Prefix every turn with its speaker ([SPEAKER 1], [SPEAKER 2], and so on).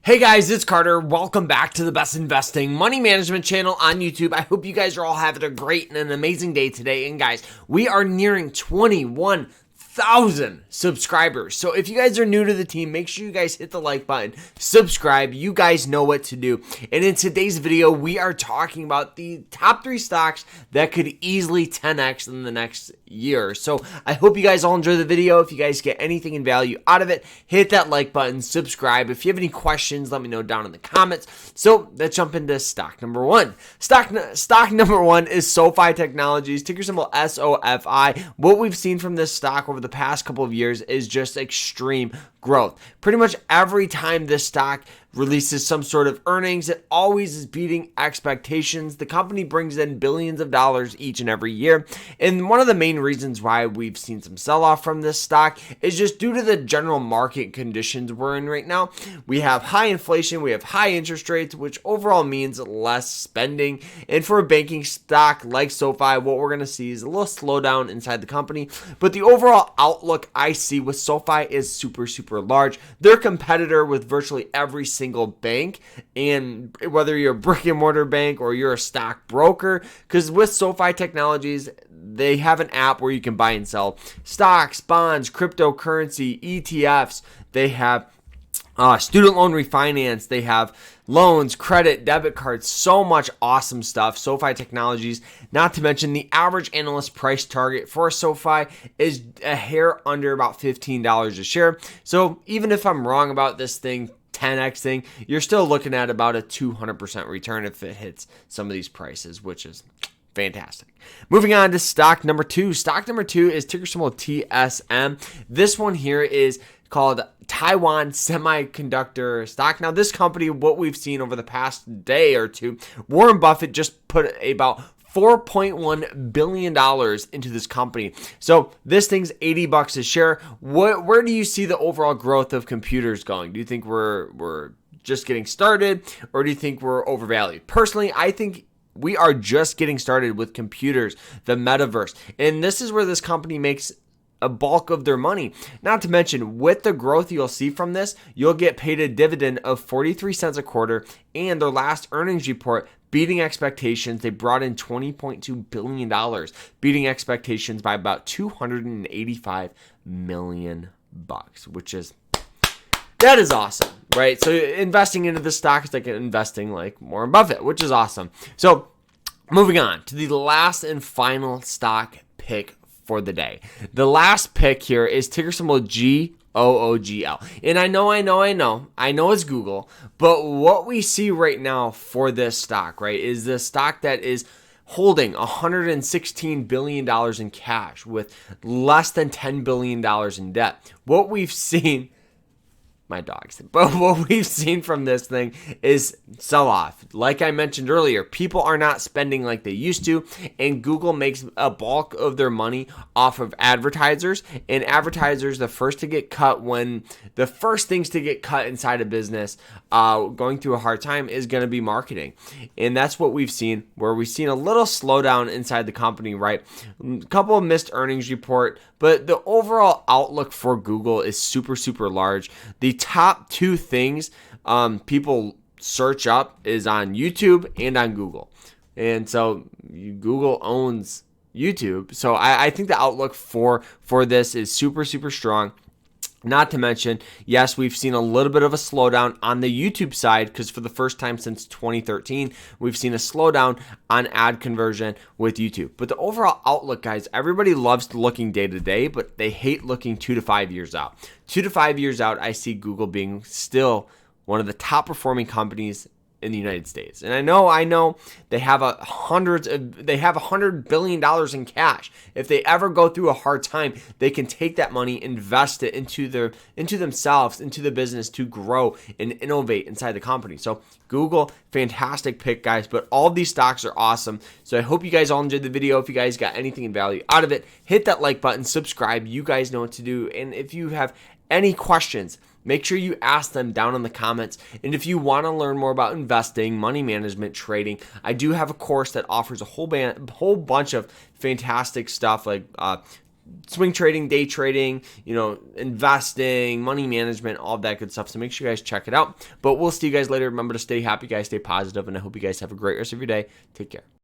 [SPEAKER 1] Hey guys, it's Carter. Welcome back to the best investing money management channel on YouTube. I hope you guys are all having a great and an amazing day today. And guys, we are nearing 21,000 subscribers. So if you guys are new to the team, make sure you guys hit the like button, subscribe. You guys know what to do. And in today's video, we are talking about the top 3 stocks that could easily 10x in the next year. So I hope you guys all enjoy the video. If you guys get anything in value out of it, hit that like button, subscribe. If you have any questions, let me know down in the comments. So let's jump into stock number 1. Stock number 1 is Sofi Technologies, ticker symbol SOFI. What we've seen from this stock over the past couple of years is just extreme growth. Pretty much every time this stock releases some sort of earnings, it always is beating expectations. The company brings in billions of dollars each and every year. And one of the main reasons why we've seen some sell-off from this stock is just due to the general market conditions we're in right now. We have high inflation, we have high interest rates, which overall means less spending. And for a banking stock like SoFi, what we're going to see is a little slowdown inside the company. But the overall outlook I see with SoFi is super large. They're a competitor with virtually every single bank, and whether you're a brick and mortar bank or you're a stock broker, because with SoFi Technologies, they have an app where you can buy and sell stocks, bonds, cryptocurrency, ETFs. They have student loan refinance. They have loans, credit, debit cards, so much awesome stuff. SoFi Technologies, not to mention the average analyst price target for SoFi is a hair under about $15 a share. So even if I'm wrong about this thing, 10x thing, you're still looking at about a 200% return if it hits some of these prices, which is fantastic. Moving on to stock number 2. Stock number 2 is ticker symbol TSM. This one here is called Taiwan Semiconductor stock. Now, this company, what we've seen over the past day or two, Warren Buffett just put about $4.1 billion into this company. So this thing's $80 a share. Where do you see the overall growth of computers going? Do you think we're just getting started, or do you think we're overvalued? Personally, I think we are just getting started with computers, the metaverse. And this is where this company makes a bulk of their money. Not to mention, with the growth you'll see from this, you'll get paid a dividend of 43 cents a quarter, and their last earnings report beating expectations. They brought in $20.2 billion, beating expectations by about $285 million, which is, that is awesome, right? So investing into the stock is like investing like Warren Buffett, which is awesome. So moving on to the last and final stock pick for the day. The last pick here is ticker symbol GOOGL. And I know it's Google, but what we see right now for this stock, right, is the stock that is holding $116 billion in cash with less than $10 billion in debt. What we've seen, but what we've seen from this thing is sell off. Like I mentioned earlier, people are not spending like they used to, and Google makes a bulk of their money off of advertisers, and advertisers, the first things to get cut inside a business going through a hard time is going to be marketing. And that's what we've seen, where we've seen a little slowdown inside the company, right? A couple of missed earnings report, but the overall outlook for Google is super large. The top 2 things people search up is on YouTube and on Google. And so Google owns YouTube. So I think the outlook for this is super strong. Not to mention, yes, we've seen a little bit of a slowdown on the YouTube side, because for the first time since 2013, we've seen a slowdown on ad conversion with YouTube. But the overall outlook, guys, everybody loves looking day to day, but they hate looking 2 to 5 years out. 2 to 5 years out, I see Google being still one of the top performing companies in the United States. And I know they have $100 billion in cash. If they ever go through a hard time, they can take that money, invest it into themselves, into the business to grow and innovate inside the company. So Google, fantastic pick, guys, but all of these stocks are awesome. So I hope you guys all enjoyed the video. If you guys got anything in value out of it, hit that like button, subscribe. You guys know what to do. And if you have any questions, make sure you ask them down in the comments. And if you want to learn more about investing, money management, trading, I do have a course that offers a whole bunch of fantastic stuff like swing trading, day trading, investing, money management, all that good stuff. So make sure you guys check it out. But we'll see you guys later. Remember to stay happy, guys, stay positive, and I hope you guys have a great rest of your day. Take care.